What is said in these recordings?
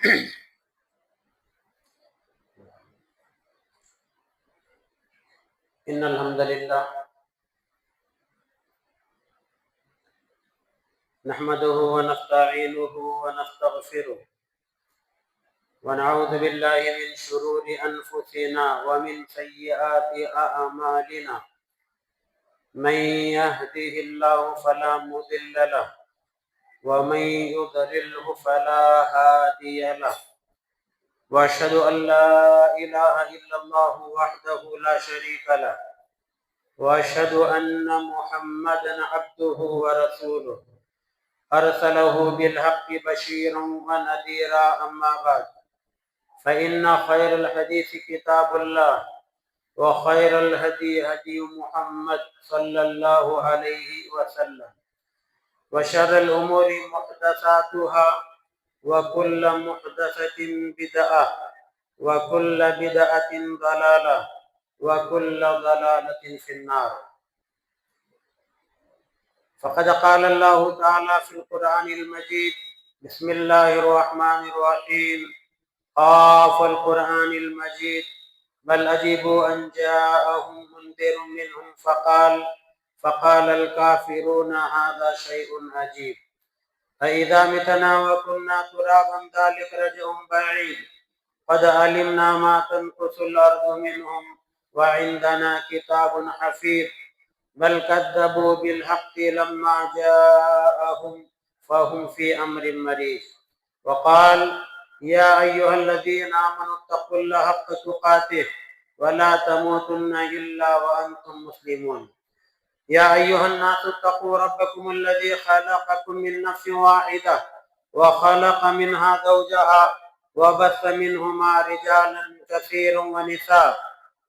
إن الحمد لله نحمده ونستعينه ونستغفره ونعوذ بالله من شرور أنفسنا ومن سيئات أعمالنا. من يهده الله فلا مضل له ومن يضلله فلا هادي له، وأشهد أن لا إله إلا الله وحده لا شريك له، وأشهد أن محمدا عبده ورسوله أرسله بالحق بشيرا ونذيرا. أما بعد، فإن خير الحديث كتاب الله، وخير الهدي هدي محمد صلى الله عليه وسلم، وشر الأمور محدثاتها، وكل محدثة بدعة، وكل بدعة ضلالة، وكل ضلالة في النار. فقد قال الله تعالى في القرآن المجيد: بسم الله الرحمن الرحيم، قاف القرآن المجيد، بل عجبوا أن جاءهم منذر منهم فقال الكافرون هذا شيء عجيب. أإذا متنا وكنا ترابا ذلك رجع بعيد، قد علمنا ما تنقص الأرض منهم وعندنا كتاب حفيظ، بل كذبوا بالحق لما جاءهم فهم في أمر مريج. وقال: يا أيها الذين آمنوا اتقوا الله حق تقاته ولا تموتن إلا وأنتم مسلمون. يا أيها الناس اتقوا ربكم الذي خلقكم من نفس واحدة وخلق منها زوجها وبث منهما رجالا كثيرا ونساء،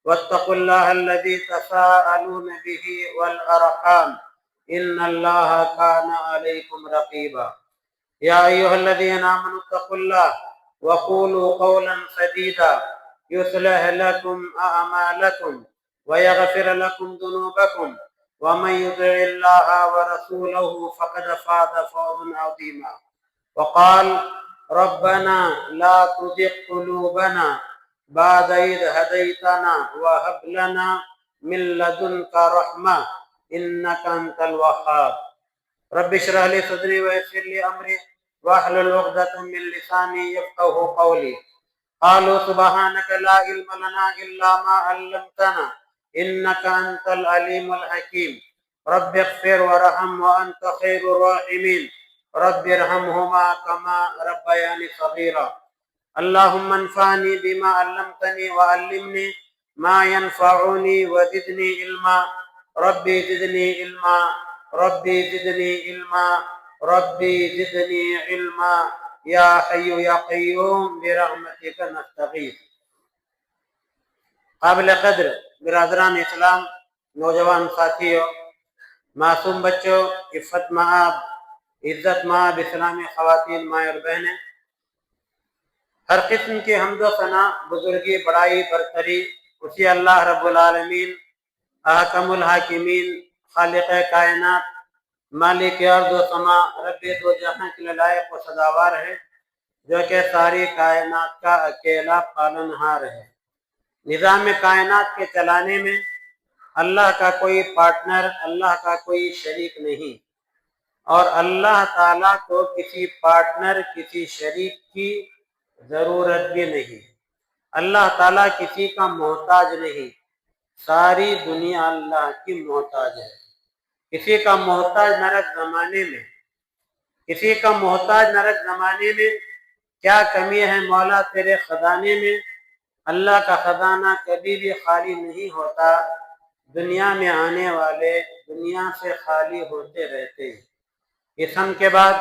واتقوا الله الذي تساءلون به والأرحام، إن الله كان عليكم رقيبا. يا أيها الذين آمنوا اتقوا الله وقولوا قولا سديدا يصلح لكم أعمالكم ويغفر لكم ذنوبكم، ومن يطع الله ورسوله فقد فاز فوزا عظيما. وقال: ربنا لا تزغ قلوبنا بعد إذ هديتنا وهب لنا من لدنك رحمة إنك أنت الوهاب. رب اشرح لي صدري ويسر لي أمري واحلل عقدة من لساني يفقهوا قولي. قالوا سبحانك لا علم لنا إلا ما علمتنا إنك أنت العليم الحكيم. رب اغفر وارحم وأنت خير الراحمين. رب ارحمهما كما ربياني صغيرا. اللهم انفعني بما علمتني وعلمني ما ينفعني وزدني علما. ربي زدني علما، ربي زدني علما، ربي زدني علما، یا حی یا قیوم برحمتک نستغیث۔ قابل قدر برادران اسلام، نوجوان ساتھیوں، معصوم بچوں، عفت مآب، عزت مآب اسلامی خواتین، مائیں اور بہنیں، ہر قسم کی حمد و ثنا، بزرگی، بڑائی، برتری اسی اللہ رب العالمین، احکم الحاکمین، خالق کائنات، مالک ارض و سما، رب دو جہاں کے لائق و سزاوار ہے، جو کہ ساری کائنات کا اکیلا پالنہار ہے۔ نظام کائنات کے چلانے میں اللہ کا کوئی پارٹنر، اللہ کا کوئی شریک نہیں، اور اللہ تعالیٰ کو کسی پارٹنر، کسی شریک کی ضرورت بھی نہیں۔ اللہ تعالیٰ کسی کا محتاج نہیں، ساری دنیا اللہ کی محتاج ہے۔ کسی کا محتاج نہ رکھ زمانے میں، کسی کا محتاج نہ رکھ زمانے میں، کیا کمی ہے مولا تیرے خزانے میں؟ اللہ کا خزانہ کبھی بھی خالی نہیں ہوتا، دنیا میں آنے والے دنیا سے خالی ہوتے رہتے ہیں۔ اس ہم کے بعد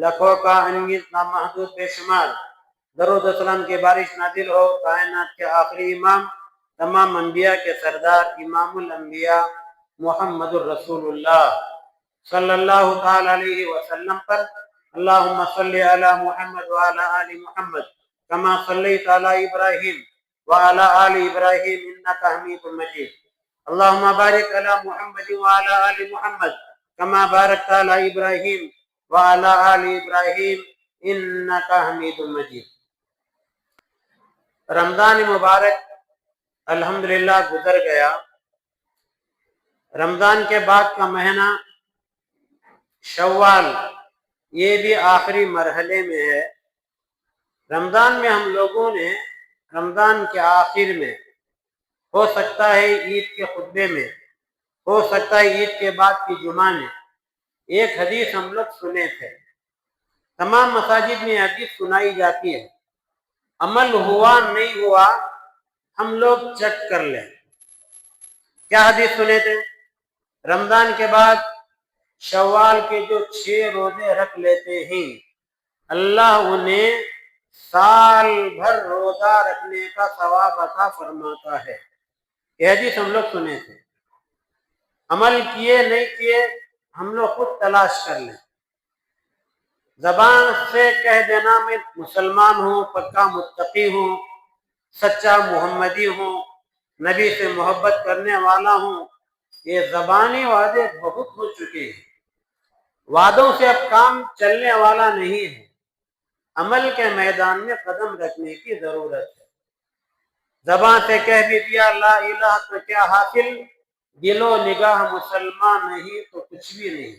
لاکھوں کا انگیز نامحدود بے شمار درود و سلام کی بارش نازل ہو کائنات کے آخری امام، تمام انبیاء کے سردار، امام الانبیاء محمد الرسول اللہ صلی اللہ تعالی علیہ وسلم پر۔ اللہم صلی علی محمد وعلی آل محمد کما صلیت علی ابراہیم وعلی آل ابراہیم انکا حمید مجید۔ اللہم بارک علی محمد وعلی آل محمد کما بارکت علی ابراہیم وعلی آل ابراہیم انکا حمید مجید۔ رمضان مبارک الحمدللہ گزر گیا۔ رمضان کے بعد کا مہینہ شوال یہ بھی آخری مرحلے میں ہے۔ رمضان میں ہم لوگوں نے رمضان کے آخر میں، ہو سکتا ہے عید کے خطبے میں، ہو سکتا ہے عید کے بعد کی جمعہ میں، ایک حدیث ہم لوگ سنے تھے۔ تمام مساجد میں حدیث سنائی جاتی ہے، عمل ہوا نہیں ہوا ہم لوگ چیک کر لیں۔ کیا حدیث سنے تھے؟ رمضان کے بعد شوال کے جو 6 روزے رکھ لیتے ہیں اللہ انہیں سال بھر روزہ رکھنے کا ثواب عطا فرماتا ہے۔ یہ حدیث ہم لوگ سنے تھے، عمل کیے نہیں کیے ہم لوگ خود تلاش کر لیں۔ زبان سے کہہ دینا میں مسلمان ہوں، پکا متقی ہوں، سچا محمدی ہوں، نبی سے محبت کرنے والا ہوں، یہ زبانی وعدے بہت ہو چکے ہیں۔ وعدوں سے اب کام چلنے والا نہیں ہے، عمل کے میدان میں قدم رکھنے کی ضرورت ہے۔ زبان سے کہہ بھی دیا لا الہ تو کیا حاصل، دل و نگاہ مسلمان نہیں تو کچھ بھی نہیں۔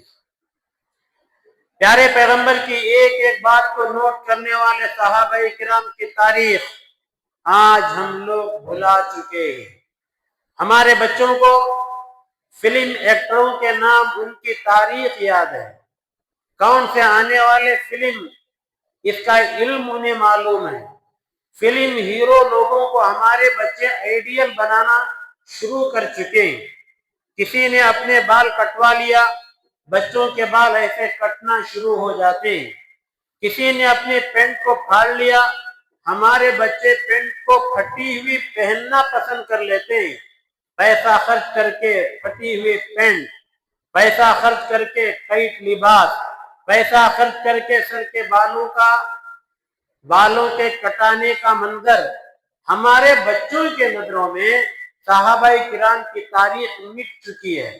پیارے پیغمبر کی ایک ایک بات کو نوٹ کرنے والے صحابہ کرام کی تاریخ آج ہم لوگ بھلا چکے ہیں۔ ہمارے بچوں کو فلم ایکٹروں کے نام، ان کی تاریخ یاد ہے، کون سے آنے والے فلم، اس کا علم انہیں معلوم ہے۔ فلم ہیرو لوگوں کو ہمارے بچے آئیڈیل بنانا شروع کر چکے ہیں۔ کسی نے اپنے بال کٹوا لیا، بچوں کے بال ایسے کٹنا شروع ہو جاتے ہیں۔ کسی نے اپنے پینٹ کو پھاڑ لیا، ہمارے بچے پینٹ کو پھٹی ہوئی پہننا پسند کر لیتے ہیں۔ پیسہ خرچ کر کے پھٹی ہوئی پینٹ، پیسہ خرچ کر کے ٹائٹ لباس، پیسہ خرچ کر کے سر کے بالوں کے کٹانے کا منظر، ہمارے بچوں کے نظروں میں صحابہ کرام کی تاریخ مٹ چکی ہے۔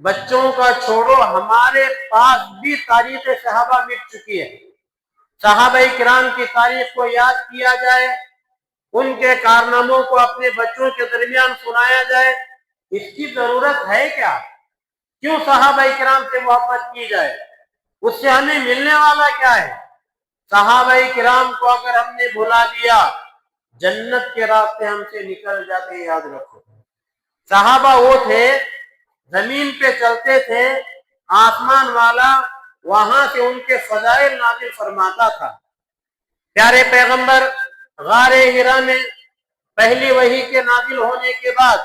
بچوں کا چھوڑو، ہمارے پاس بھی تاریخ صحابہ مٹ چکی ہے۔ صحابہ کرام کی تاریخ کو یاد کیا جائے، ان کے کارناموں کو اپنے بچوں کے درمیان سنایا جائے، اس کی ضرورت ہے کیا؟ کیوں صحابہ کرام سے محبت کی جائے؟ اس سے ہمیں ملنے والا کیا ہے؟ صحابہ کرام کو اگر ہم نے بھلا دیا، جنت کے راستے ہم سے نکل جاتے ہیں، یاد رکھو۔ صحابہ وہ تھے، زمین پہ چلتے تھے، آسمان والا وہاں سے ان کے فضائل نازل فرماتا تھا۔ پیارے پیغمبر غار حرا میں پہلی وحی کے نازل ہونے کے بعد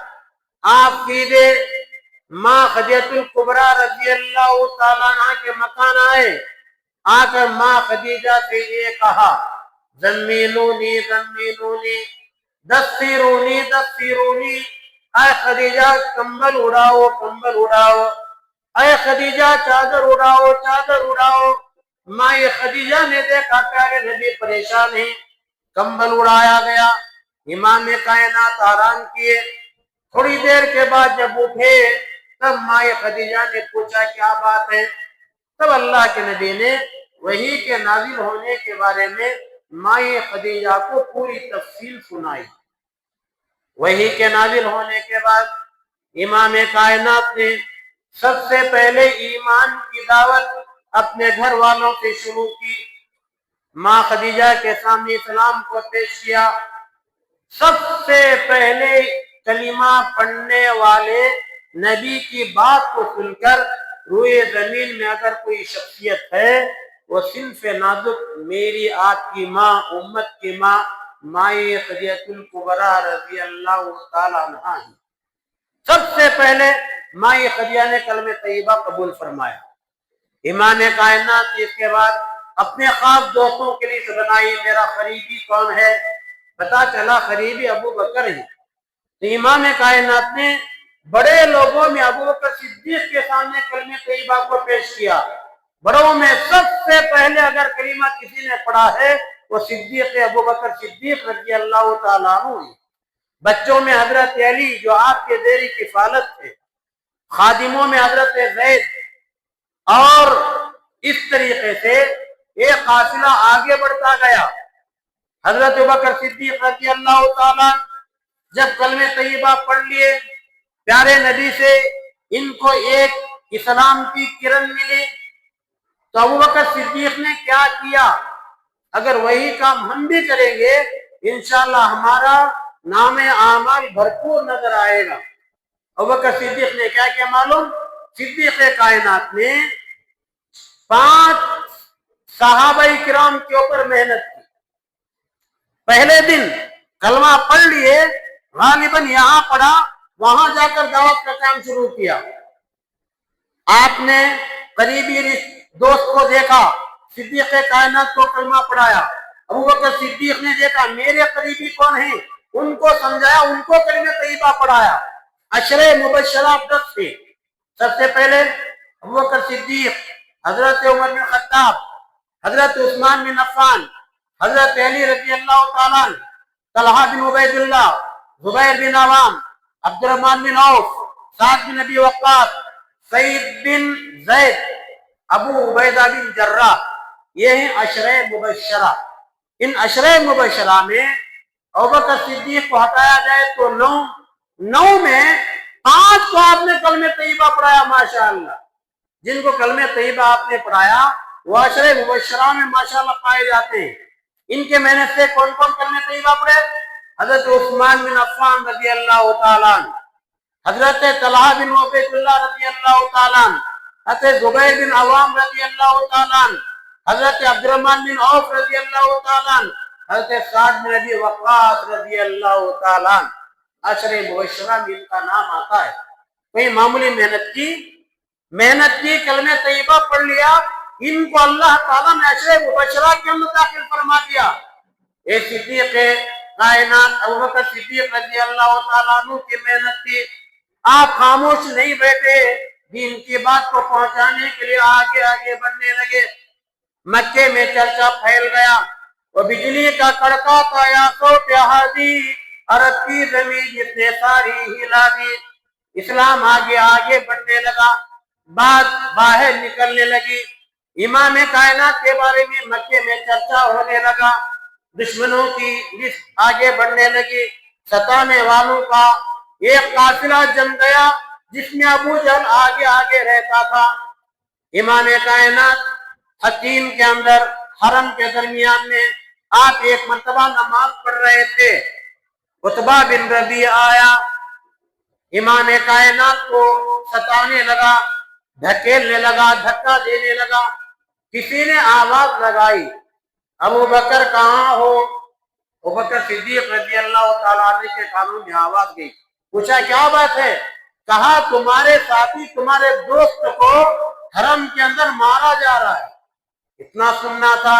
آپ سیدھے ماں خدیجہ الکبریٰ رضی اللہ تعالیٰ عنہ کے مکان آئے۔ آ کر ماں خدیجہ سے یہ کہا زمینونی زمینونی دثرونی دثرونی، اے خدیجہ کمبل اڑاؤ کمبل اڑاؤ، اے خدیجہ چادر اڑاؤ چادر اڑاؤ۔ ماں خدیجہ نے دیکھا پیارے نبی پریشان ہیں، کمبل اڑایا گیا، امام کائنات آرام کیے۔ تھوڑی دیر کے بعد جب اٹھے تب ماں خدیجہ نے پوچھا کیا بات ہے؟ تب اللہ کے نبی نے وحی کے نازل ہونے کے بارے میں ماں خدیجہ کو پوری تفصیل سنائی۔ وحی کے نازل ہونے کے بعد امام کائنات نے سب سے پہلے ایمان کی دعوت اپنے گھر والوں سے شروع کی۔ ماں خدیجہ کے سامنے اسلام کو پیش کیا۔ سب سے پہلے کلمہ پڑھنے والے نبی کی بات کو سن کر روئے زمین میں اگر کوئی شخصیت ہے وہ صنف نازک میری آپ کی ماں، امت کی ماں، ماں خدیجہ الکبریٰ رضی اللہ تعالیٰ عنہا ہے۔ سب سے پہلے ماں خدیجہ نے کلمہ طیبہ قبول فرمایا۔ امام کائنات اس کے بعد اپنے خاص دوستوں کے لیے بنائی، میرا قریبی کون ہے؟ پتا چلا قریبی ابو بکر ہے۔ تو امام کائنات نے بڑے لوگوں میں ابو بکر صدیق کے سامنے کلمہ طیبہ کو پیش کیا۔ بڑوں میں سب سے پہلے اگر کلمہ کسی نے پڑھا ہے وہ صدیق ابو بکر صدیق رضی اللہ تعالیٰ عنہ۔ بچوں میں حضرت علی جو آپ کے زیر کفالت تھے، خادموں میں حضرت زید، اور اس طریقے سے ایک قافلہ آگے بڑھتا گیا۔ حضرت ابوبکر صدیق رضی اللہ تعالیٰ جب کلمہ طیبہ پڑھ لیے، پیارے نبی سے ان کو ایک اسلام کی کرن ملی، تو ابوبکر صدیق نے کیا کیا؟ اگر وہی کام ہم بھی کریں گے انشاءاللہ ہمارا نام اعمال بھرپور نظر آئے گا۔ ابوبکر صدیق نے کیا کیا معلوم؟ صدیق کائنات نے 5 صحابہ کرام کے اوپر محنت کی۔ پہلے دن کلمہ پڑھ لیے، غالباً یہاں پڑھا، وہاں جا کر دعوت کا کام شروع کیا۔ آپ نے قریبی دوست کو دیکھا، صدیق کائنات کو کلمہ پڑھایا۔ ابوبکر صدیق نے دیکھا میرے قریبی کون ہیں، ان کو سمجھایا، ان کو کلمہ طیبہ پڑھایا۔ عشرہ مبشرہ 10 تھے۔ سب سے پہلے ابوبکر صدیق، حضرت عمر بن خطاب، حضرت عثمان بن عفان، حضرت علی رضی اللہ تعالیٰ، طلحہ بن عبید اللہ، زبیر بن عوام، عبد الرحمن بن عوف، سعد بن ابی وقاص، سعید بن زید، ابو عبیدہ بن جراح، یہ ہیں عشرہ مبشرہ۔ ان عشرہ مبشرہ میں ابوبکر صدیق کو ہٹایا جائے تو 9 میں 5 کو آپ نے کلمہ طیبہ پڑھایا ماشاءاللہ۔ جن کو کلمہ طیبہ آپ نے پڑھایا وہ عشرہ مبشرہ میں ماشاءاللہ پائے جاتے ہیں۔ ان کے محنت سے کون کون کلمہ طیبہ پڑھے؟ حضرت عثمان بن عفان رضی اللہ تعالیٰ، حضرت طلحہ بن عبید اللہ رضی اللہ تعالیٰ، حضرت زبیر بن عوام رضی اللہ تعالیٰ، حضرت عبد الرحمن بن عوف رضی اللہ تعالیٰ، حضرت سعد بن ابی وقاص رضی اللہ تعالیٰ۔ عشرہ مبشرہ میں ان کا نام آتا ہے۔ کوئی معمولی محنت کی کلمہ طیبہ پڑھ لیا، ان کو اللہ تعالیٰ نے عشرہ مبشرہ کے اندر داخل فرما دیا۔ اے صدیق کائنات ابوبکر صدیق رضی اللہ تعالیٰ عنہ کی محنت تھی۔ آپ خاموش نہیں بیٹھے، دین کی بات کو پہنچانے کے لیے آگے آگے بڑھنے لگے۔ مکے میں چرچا پھیل گیا، وہ بجلی کا کڑکا تھا یا صوت ہادی، عرب کی زمین جس نے ساری ہلا دی۔ اسلام آگے آگے بڑھنے لگا، بات باہر نکلنے لگی۔ امام کائنات کے بارے میں مکے میں چرچا ہونے لگا، دشمنوں کی لسٹ آگے بڑھنے لگی، ستانے والوں کا ایک قافلہ جم گیا جس میں ابو جہل آگے آگے رہتا تھا۔ امام کائنات حتیم کے اندر حرم کے درمیان میں آپ ایک مرتبہ نماز پڑھ رہے تھے، عتبہ بن ربیعہ آیا، امام کائنات کو ستانے لگا، دھکیلنے لگا، دھکا دینے لگا۔ کسی نے آواز لگائی، ابو بکر کہاں ہو؟ ابو بکر صدیق رضی اللہ تعالیٰ عنہ کے کانوں میں آواز گئی۔ پوچھا کیا بات ہے؟ کہا تمہارے ساتھی، تمہارے دوست کو حرم کے اندر مارا جا رہا ہے۔ اتنا سننا تھا۔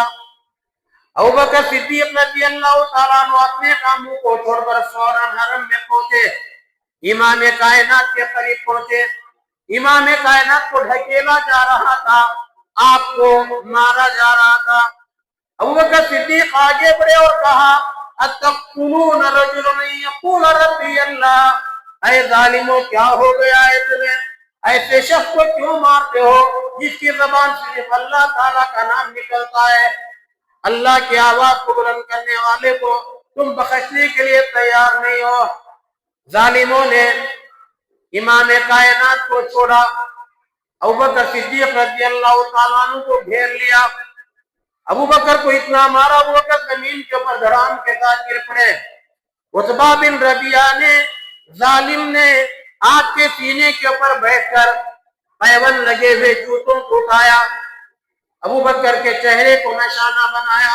ابو بکر صدیق رضی اللہ تعالیٰ عنہ اپنے کاموں کو چھوڑ کر فوراً حرم میں پہنچے، امام کائنات کے قریب پہنچے۔ امام کائنات کو ڈھکیلا جا رہا تھا، آپ کو مارا جا رہا تھا۔ ابو بکر صدیق آگے بڑھے اور کہا اتقتلون رجلا یقول ربی اللہ، اے ظالموں کیا ہو گیا ہے تمہیں؟ ایسے شخص کو کیوں مارتے ہو جس کی زبان صرف اللہ تعالیٰ کا نام نکلتا ہے؟ اللہ کی آواز کو بلند کرنے والے کو تم بخشنے کے لیے تیار نہیں ہو۔ ظالموں نے امام کائنات کو چھوڑا، ابوبکر صدیق رضی اللہ تعالیٰ عنہ کو گھیر لیا۔ ابو بکر کو اتنا مارا، ابو بکر زمین کے اوپر دھڑام کے ساتھ گر پڑے۔ عتبہ بن ربیعہ نے، ظالم نے آپ کے سینے کے اوپر بیٹھ کر پیون لگے ہوئے جوتوں کو اٹھایا، ابو بکر کے چہرے کو نشانہ بنایا۔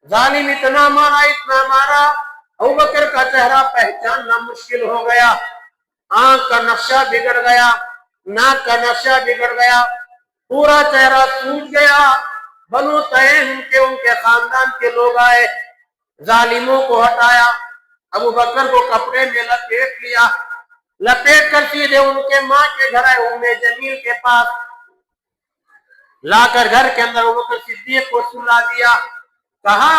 ظالم اتنا مارا، ابو بکر کا چہرہ پہچاننا مشکل ہو گیا۔ آنکھ کا نقشہ بگڑ گیا، ناک کا نقشہ بگڑ گیا، پورا چہرہ سوج گیا۔ بنو تیم کے ان کے خاندان کے لوگ آئے، ظالموں کو ہٹایا، ابو بکر کو کپڑے میں لپیٹ لیا، لپیٹ کر سیدھے ان کے ماں کے گھر آئے، ام جمیل کے پاس لا کر گھر کے اندر ابو بکر صدیق کو سلا دیا۔ کہا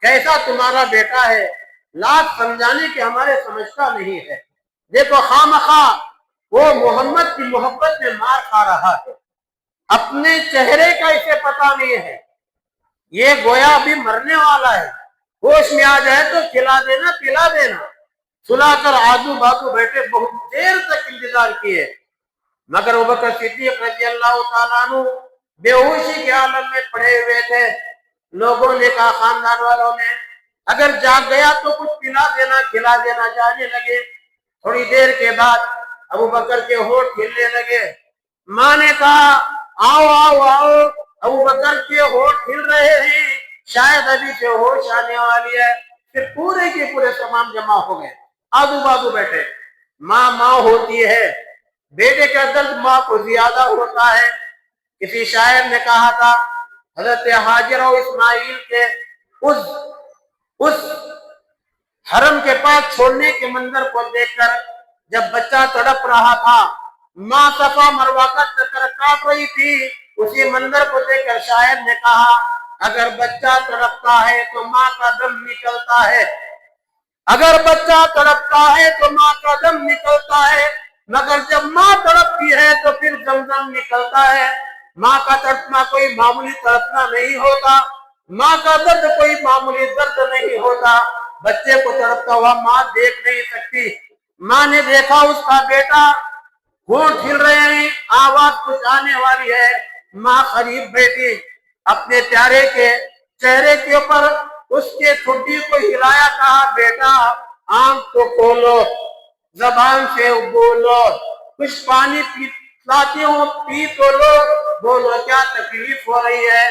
کیسا تمہارا بیٹا ہے؟ لاکھ سمجھانے کے ہمارے سمجھتا نہیں ہے، دیکھو خامخواہ وہ محمد کی محبت میں مار کھا رہا ہے، اپنے چہرے کا اسے پتہ نہیں ہے، یہ گویا بھی مرنے والا ہے۔ ہوش میں آ جائے تو کھلا دینا پلا دینا. سلا کر آجو بازو بیٹھے بہت دیر تک انتظار کیے، مگر ابوبکر صدیق رضی اللہ تعالیٰ عنہ بے ہوشی کے عالم میں پڑے ہوئے تھے. لوگوں نے کہا، خاندان والوں نے، اگر جاگ گیا تو کچھ پلا دینا کھلا دینا. جانے لگے. تھوڑی دیر کے بعد ابوبکر کے ہونٹ ہلنے لگے. ماں نے کہا، آؤ آؤ آؤ. ابوبکر کے ہونٹ ہل رہے ہیں، شاید ابھی سے ہوش آنے والی ہے. پھر پورے کے پورے تمام جمع ہو گئے، آزو بازو بیٹھے. ماں ہوتی ہے، بیٹے کا درد ماں کو زیادہ ہوتا ہے. کسی شاعر نے کہا تھا، حضرت ہاجر و اسماعیل کے اس حرم کے پاس چھوڑنے کے منظر کو دیکھ کر جب بچہ تڑپ رہا تھا، ماں صفا مروہ کا چکر کاٹ رہی تھی، اسی منظر کو دیکھ کر شاعر نے کہا، اگر بچہ تڑپتا ہے تو ماں کا دم نکلتا ہے. اگر بچہ تڑپتا ہے تو ماں کا دم نکلتا ہے، مگر جب ماں تڑپتی ہے تو پھر زمزم نکلتا ہے. ماں کا تڑپنا کوئی معمولی تڑپنا نہیں ہوتا، ماں کا درد کوئی معمولی درد نہیں ہوتا. بچے کو تڑپتا ہوا ماں دیکھ نہیں سکتی. ماں نے دیکھا اس کا بیٹا ہونٹ ہل رہے ہیں، آواز کچھ آنے والی ہے. ماں قریب بیٹھی، اپنے پیارے کے چہرے کے اوپر اس کے ٹھڈی کو ہلایا، کہا، بیٹا آنکھ تو کھولو، زبان سے بولو، کچھ پانی لاتی ہوں پی تو لو، بولو کیا تکلیف ہو رہی ہے.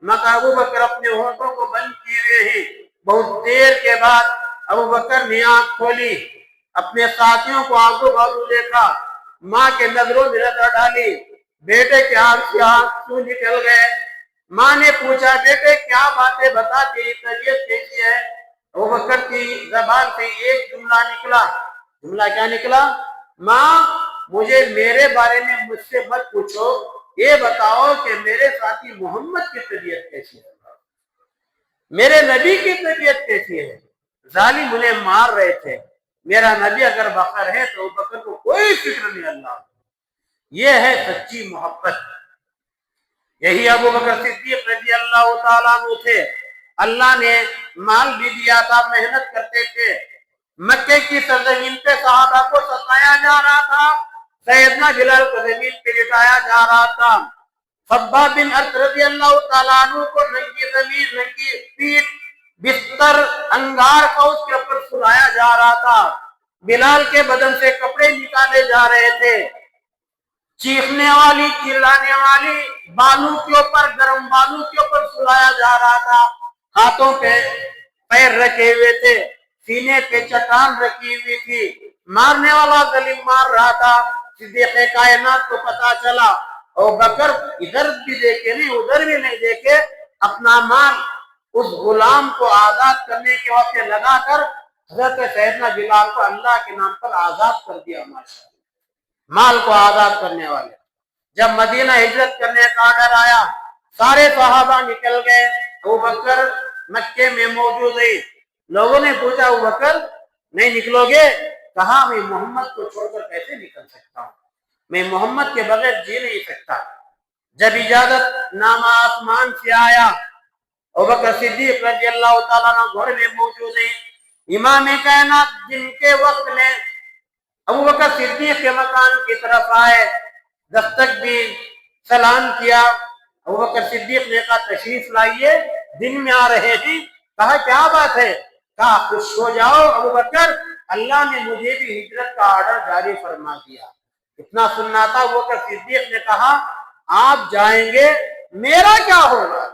مگر ابوبکر اپنے ہونٹوں کو بند کیے ہوئے ہیں. بہت دیر کے بعد ابوبکر نے آنکھ کھولی، اپنے ساتھیوں کو آزو بازو دیکھا، ماں کے نظروں میں نظر ڈالی. بیٹے کے آنکھ سے آنسو نکل گئے. ماں نے پوچھا، بیٹے کیا باتیں بتا، تیری طبیعت کیسی ہے؟ ابوبکر کی زبان سے ایک جملہ نکلا. جملہ کیا نکلا؟ ماں مجھے میرے بارے میں مجھ سے مت پوچھو، یہ بتاؤ کہ میرے ساتھی محمد کی طبیعت کیسی ہے، میرے نبی کی طبیعت کیسی ہے. ظالم انہیں مار رہے تھے، میرا نبی اگر بخیر ہے تو ابوبکر کو کوئی فکر نہیں. اللہ، یہ ہے سچی محبت. یہی ابوبکر صدیق رضی اللہ تعالیٰ عنہ تھے. اللہ نے مال بھی دیا تھا، محنت کرتے تھے. مکے کی سرزمین پہ صحابہ کو ستایا جا رہا تھا، سیدنا بلال کو زمین پہ لٹایا جا رہا تھا. خباب بن ارت رضی اللہ تعالیٰ عنہ کو ننگی زمین، ننگی پیٹ، بستر انگار کا اس کے اوپر سلایا جا رہا تھا. بلال کے بدن سے کپڑے نکالے جا رہے تھے. چیخنے والی، چلانے والی بالوں کے اوپر، گرم بالوں کے اوپر سلایا جا رہا تھا. ہاتھوں پہ پیر رکھے ہوئے تھے، سینے پہ چٹان رکھی ہوئی تھی. مارنے والا ظالم مار رہا تھا. صدیق کائنات کو پتا چلا. ابوبکر ادھر بھی دیکھے نہیں، ادھر بھی نہیں دیکھے، اپنا مال اس غلام کو آزاد کرنے کے وقت لگا کر حضرت سیدنا بلال کو اللہ کے نام پر آزاد کر دیا. مال کو آزاد کرنے والے. جب مدینہ ہجرت کرنے کا آرڈر آیا، سارے صحابہ نکل گئے. ابوبکر مکے میں موجود ہے. لوگوں نے پوچھا، ابوبکر نہیں نکلو گے؟ کہا، میں محمد کو چھوڑ کر کیسے نکل سکتا ہوں، میں محمد کے بغیر جی نہیں سکتا. جب اجازت نامہ آسمان سے آیا، ابوبکر صدیق رضی اللہ تعالیٰ عنہ گھر میں موجود ہیں. امام کائنات جن کے وقت میں ابوبکر صدیق کے مکان کی طرف آئے، دستک بھی، سلام کیا. ابوبکر صدیق نے کہا، تشریف لائیے، دن میں آ رہے ہیں. کہا، کیا بات ہے؟ کہا، خوش ہو جاؤ ابوبکر، اللہ نے مجھے بھی ہجرت کا آرڈر جاری فرما دیا. اتنا سننا تھا. ابوبکر صدیق نے کہا، آپ جائیں گے، میرا کیا ہوگا؟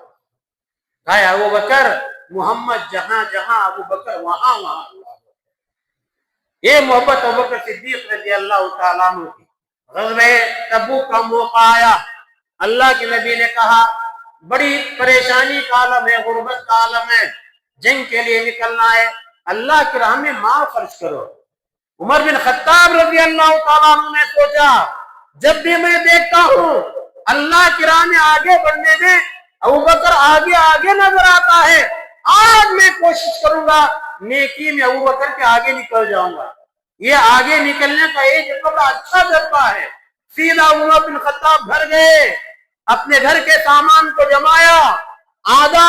کہا، ابوبکر محمد جہاں جہاں، ابوبکر وہاں وہاں. یہ محبت ابوبکر صدیق رضی اللہ تعالیٰ عنہ کی. غزوہ تبوک کا موقع آیا. اللہ کے نبی نے کہا، بڑی پریشانی کا عالم ہے، غربت کا عالم ہے، جنگ کے لیے نکلنا ہے، اللہ کی راہ میں مال خرچ کرو. عمر بن خطاب رضی اللہ تعالیٰ عنہ نے سوچا، جب بھی میں دیکھتا ہوں اللہ کی راہ میں آگے بڑھنے میں ابوبکر آگے آگے نظر آتا ہے، آج میں کوشش کروں گا نیکی میں ابوبکر کے آگے نکل جاؤں گا. یہ آگے نکلنے کا ایک بڑا اچھا جذبہ ہے. سیدھا عمر بن خطاب گھر گئے، اپنے گھر کے سامان کو جمایا، آدھا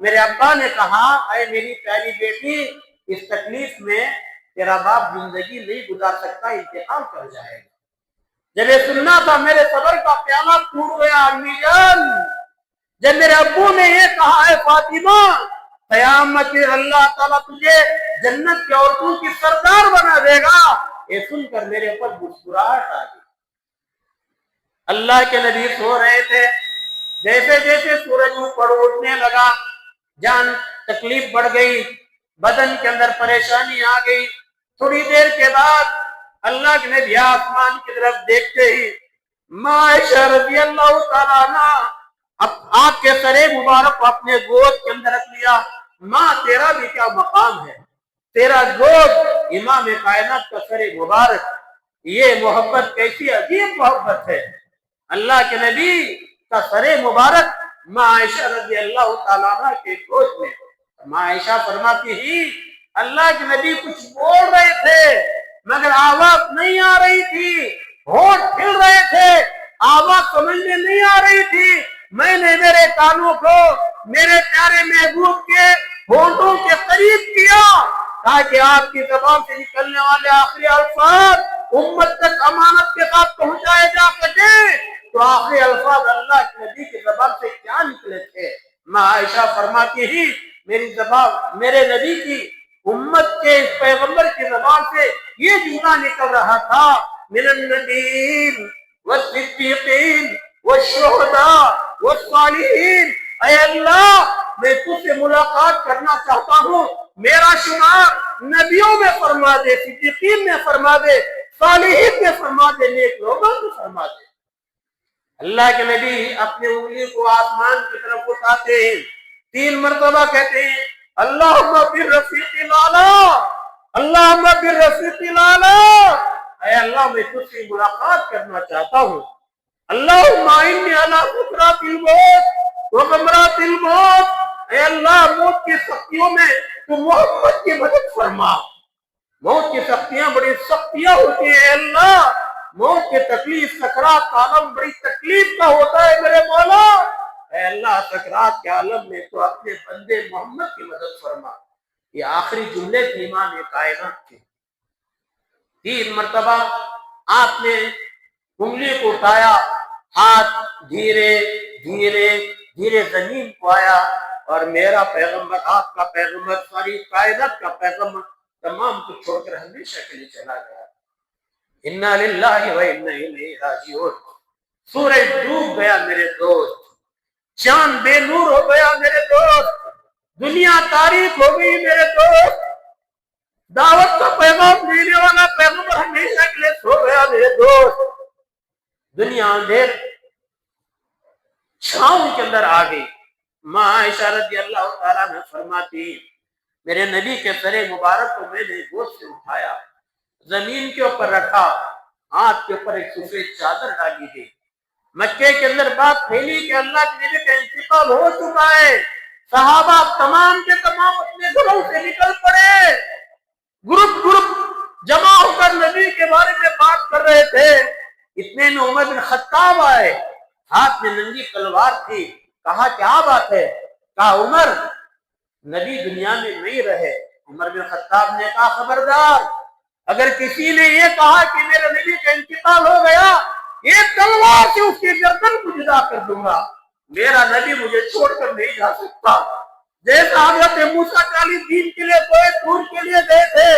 میرے ابا نے کہا اے میری پیاری بیٹی اس تکلیف میں تیرا باپ زندگی نہیں گزار سکتا، انتقال کر جائے گا۔ جب یہ سننا تھا میرے صبر کا پیالہ ٹوٹ گیا امی جان۔ جب میرے ابو نے یہ کہا ہے فاطمہ قیامت میں اللہ تعالیٰ تجھے جنت کی عورتوں کی سردار بنا دے گا، یہ سن کر میرے اوپر مسکراہٹ آ گئی۔ اللہ کے نبی سو رہے تھے، جیسے جیسے سورج اوپر اٹھنے لگا جان تکلیف بڑھ گئی، بدن کے اندر پریشانی آ گئی۔ تھوڑی دیر کے بعد اللہ کے نبی آسمان کی طرف دیکھتے ہی ماں عائشہ رضی اللہ تعالیٰ عنہ آپ کے سر مبارک کو اپنے گود کے اندر رکھ لیا۔ ماں تیرا بھی کیا مقام ہے، تیرا گود امام کائنات کا سر مبارک، یہ محبت کیسی عجیب محبت ہے۔ اللہ کے نبی کا سر مبارک ماں عائشہ رضی اللہ تعالیٰ عنہ کے گود میں۔ ماں عائشہ فرماتی ہی اللہ کے نبی کچھ بول رہے تھے مگر آواز نہیں آ رہی تھی، ہونٹ کھل رہے تھے آواز سمجھ میں نہیں آ رہی تھی۔ میں نے میرے کانوں کو میرے پیارے محبوب کے ہونٹوں کے قریب کیا تاکہ آپ کی زبان سے نکلنے والے آخری الفاظ امت تک امانت کے ساتھ پہنچائے جا سکے۔ تو آخری الفاظ اللہ کے نبی کی زبان سے کیا نکلے تھے؟ ماں عائشہ فرماتی ہی میری زبان میرے نبی کی امت کے اس پیغمبر کی زبان سے یہ جملہ نکل رہا تھا من النبیین والصدیقین والشہداء والصالحین۔ اے اللہ میں تجھ سے ملاقات کرنا چاہتا ہوں، میرا شمار نبیوں میں فرما دے، صدیقین میں فرما دے، صالحین میں فرما دے، نیک لوگوں میں فرما دے۔ اللہ کے نبی اپنی انگلی کو آسمان کی طرف اٹھاتے ہیں، 3 مرتبہ کہتے ہیں اللہم بالرفیق الاعلی، اللہم بالرفیق الاعلی۔ اے اللہ میں تجھ سے ملاقات کرنا چاہتا ہوں، اللہم انی علی سکرات الموت وغمرات الموت۔ اے اللہ موت کی سختیوں میں تو محمد کی مدد فرما۔ موت کی سختیاں بڑی سختیاں ہوتی ہیں، اے اللہ موت کی تکلیف سکرات کا عالم بڑی تکلیف کا ہوتا ہے میرے مولا۔ اے اللہ سکرات کے عالم میں تو اپنے بندے محمد کی مدد فرما۔ یہ آخری جملے تھے امام کائنات کے۔ 3 مرتبہ آپ نے انگلی کو اٹھایا، ہاتھ دھیرے دھیرے دھیرے زمین کو آیا اور میرا پیغمبر، آپ کا پیغمبر، ساری کائنات کا پیغمبر تمام کو چھوڑ کر ہمیشہ کے لیے چلا گیا۔ انا للہ و انا الیہ راجعون۔ سورج ڈوب گیا میرے دوست، چاند بے نور ہو گیا میرے دوست، دنیا تاریخ ہو گئی میرے دوست، دعوت کا پیغام دینے والا پیغمبر ہمیشہ کے لیے سو گیا میرے دوست۔ دنیا اندھیر چھاؤں کے اندر آ گئی۔ ماں عائشہ رضی اللہ تعالیٰ نے فرماتی میرے نبی کے سر مبارک کو میں نے گود سے اٹھایا، زمین کے اوپر رکھا، ہاتھ کے اوپر ایک سفید چادر ڈالی گئی۔ مکے کے اندر بات پھیلی کہ اللہ کے نبی کا انتقال ہو چکا ہے۔ صحابہ تمام کے تمام اپنے گھروں سے نکل پڑے، گروپ جمع ہو کر نبی کے بارے میں بات کر رہے تھے۔ اتنے میں عمر بن خطاب آئے، ہاتھ میں ننگی تلوار تھی۔ کہا کیا بات ہے؟ کہا عمر نبی دنیا میں نہیں رہے۔ عمر بن خطاب نے کہا خبردار، اگر کسی نے یہ کہا کہ میرے نبی کا انتقال ہو گیا، ایک تلوار سے اس کی گردن کو جدا کر دوں گا۔ میرا نبی مجھے چھوڑ کر نہیں جا سکتا۔ جیسا حضرت موسیٰ 40 دن کے لیے کوئی دور کے لیے گئے تھے،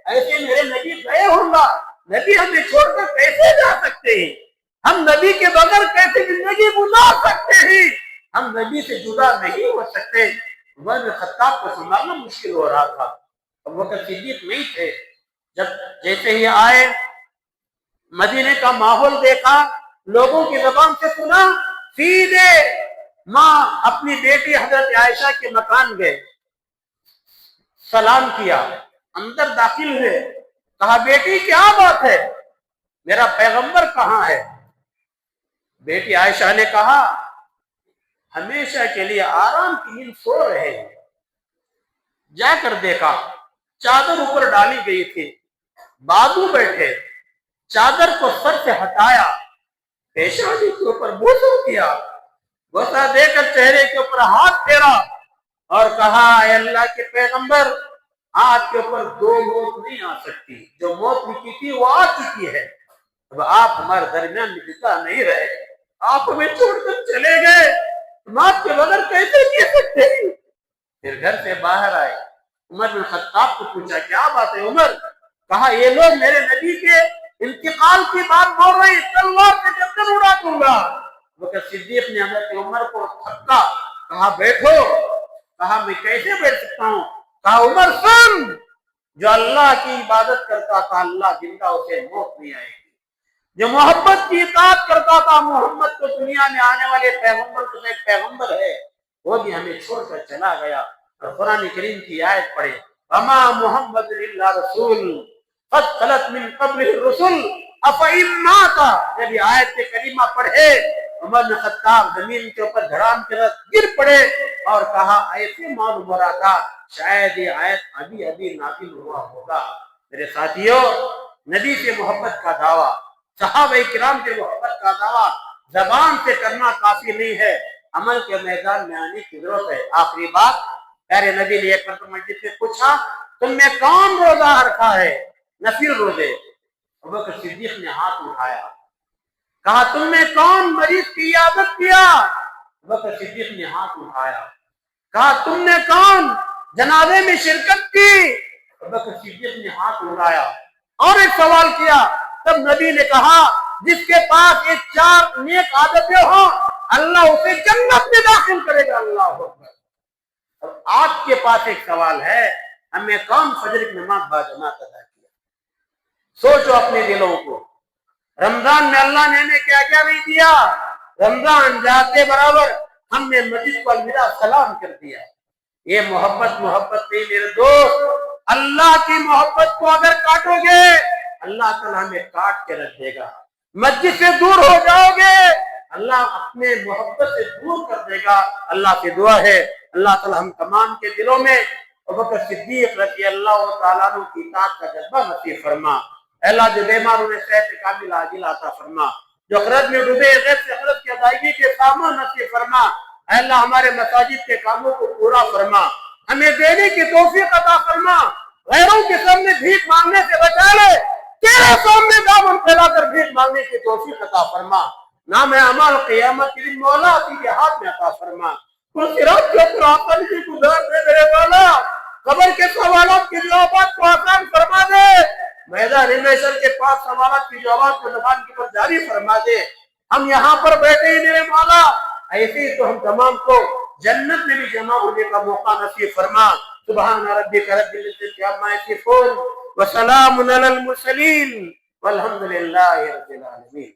ایسے میرے نبی گئے ہوں گا۔ نبی ہمیں چھوڑ کر کیسے جا سکتے ہیں؟ ہم نبی کے بغیر کیسے زندگی گزار سکتے ہیں؟ ہم نبی سے جدا نہیں ہو سکتے۔ عمر بن خطاب کو سنبھالنا مشکل ہو رہا تھا، اب وہ صدیق نہیں تھے۔ جب جیسے ہی آئے، مدینے کا ماحول دیکھا، لوگوں کی زبان سے سنا، سیدھے ماں اپنی بیٹی حضرت عائشہ کے مکان گئے، سلام کیا، اندر داخل ہوئے، کہا بیٹی کیا بات ہے، میرا پیغمبر کہاں ہے؟ بیٹی عائشہ نے کہا ہمیشہ کے لیے آرام کی نیند سو رہے ہیں۔ جا کر دیکھا، چادر اوپر ڈالی گئی تھی، بازو بیٹھے، چادر کو سر سے ہٹایا، پیشانی کے اوپر بوسہ کیا، بوسہ دے کر چہرے کے اوپر ہاتھ پھیرا اور کہا اے اللہ کے پیغمبر آپ کے اوپر دو موت نہیں آ سکتی، جو موت لکھی تھی وہ آ چکی ہے، اب آپ ہمارے درمیان لکھتا نہیں رہے، آپ ہمیں چھوڑ کر چلے گئے، ہم آپ کے بغیر کیسے جی سکتے ہیں؟ پھر گھر سے باہر آئے، عمر بن خطاب کو پوچھا کیا بات ہے عمر؟ کہا یہ لوگ میرے نبی کے انتقال کی بات بول رہے ہیں، تلوار سے گردن اڑا دوں گا۔ بکر صدیق نے حضرت عمر کو تھپکا، کہا بیٹھو، کہا میں کیسے بیٹھ سکتا ہوں؟ کہا عمر سن، جو اللہ کی عبادت کرتا تھا اللہ زندہ اسے موت نہیں آئے گی، جو محبت کی اطاعت کرتا تھا محمد کو دنیا میں آنے والے پیغمبر کو ایک پیغمبر ہے، وہ بھی ہمیں چھوڑ کر چلا گیا۔ اور قرآن کریم کی آیت پڑھے وما محمد الا رسول قد خلت من قبلہ الرسل افئن مات، جب یہ آیت کریمہ پڑھے عمر بن خطاب زمین کے اوپر دھڑام کے رات گر پڑے اور کہا ایسے معلوم ہو رہا تھا شاید یہ آیت ابھی ابھی نازل ہوا ہوگا۔ میرے ساتھیو، نبی سے محبت کا دعویٰ، صحابہ کرام سے محبت کا دعویٰ زبان سے کرنا کافی نہیں ہے، عمل کے میدان میں آنے کی ضرورت ہے۔ آخری بات، پیارے نبی نے ایک مرتبہ مسجد سے پوچھا تم نے کون روزہ رکھا ہے؟ نفل روزے۔ ابوبکر صدیق نے ہاتھ اٹھایا، کہا تم نے کون مریض کی عیادت کیا؟ ابوبکر صدیق نے ہاتھ اٹھایا، کہا تم نے کون جنازے میں شرکت کی؟ ابوبکر صدیق نے ہاتھ اٹھایا اور ایک سوال کیا، تب نبی نے کہا جس کے پاس یہ چار نیک عادتیں ہوں اللہ اسے جنت میں داخل کرے گا۔ اللہ اکبر۔ اور آپ کے پاس ایک سوال ہے، ہمیں کون فجر کی نماز باجماعت ادا کیا؟ سوچو اپنے دلوں کو، رمضان میں اللہ نے ہمیں کیا کیا نہیں دیا؟ رمضان جاتے برابر ہم نے مسجد کو الوداع سلام کر دیا۔ یہ محبت نہیں میرے دوست، اللہ کی محبت کو اگر کاٹو گے اللہ تعالیٰ ہمیں کاٹ کے رکھ دے گا۔ مسجد سے دور ہو جاؤ گے اللہ اپنے محبت سے دور کر دے گا۔ اللہ سے دعا ہے اللہ تعالیٰ ہم تمام کے دلوں میں ابوبکر صدیق رضی اللہ تعالیٰ عنہ کی اطاعت کا جذبہ نصیب فرما۔ اے اللہ جو بیماروں نے صحت کامل عاجل عطا فرما، جو قرض میں ڈوبے غیب سے قرض کی ادائیگی کے سامان نصیب فرما۔ اے اللہ ہمارے مساجد کے کاموں کو پورا فرما، ہمیں دینے کی توفیق عطا فرما، غیروں کے سامنے بھیک مانگنے سے بچا لے، تیرے سامنے دامن پھیلا کر بھیک مانگنے کی توفیق عطا فرما۔ نام اعمال قیامت کے دن مولا تیرے ہاتھ میں عطا فرما۔ صراط کے اوپر آسانی سے گزار دے میرے مولا، قبر کے سوالات کی جوابات کو آسان فرما دے، میدان محشر کے پاس سوالات کی جوابات کو زبان کے اوپر جاری فرما دے۔ ہم یہاں پر بیٹھے ہی میرے مولا ایسے ہی تو ہم تمام کو جنت میں بھی جمع ہونے کا موقع نصیب فرما۔ سبحان ربک رب العزت عما یصفون وسلام علی المرسلین والحمد للہ رب العالمین۔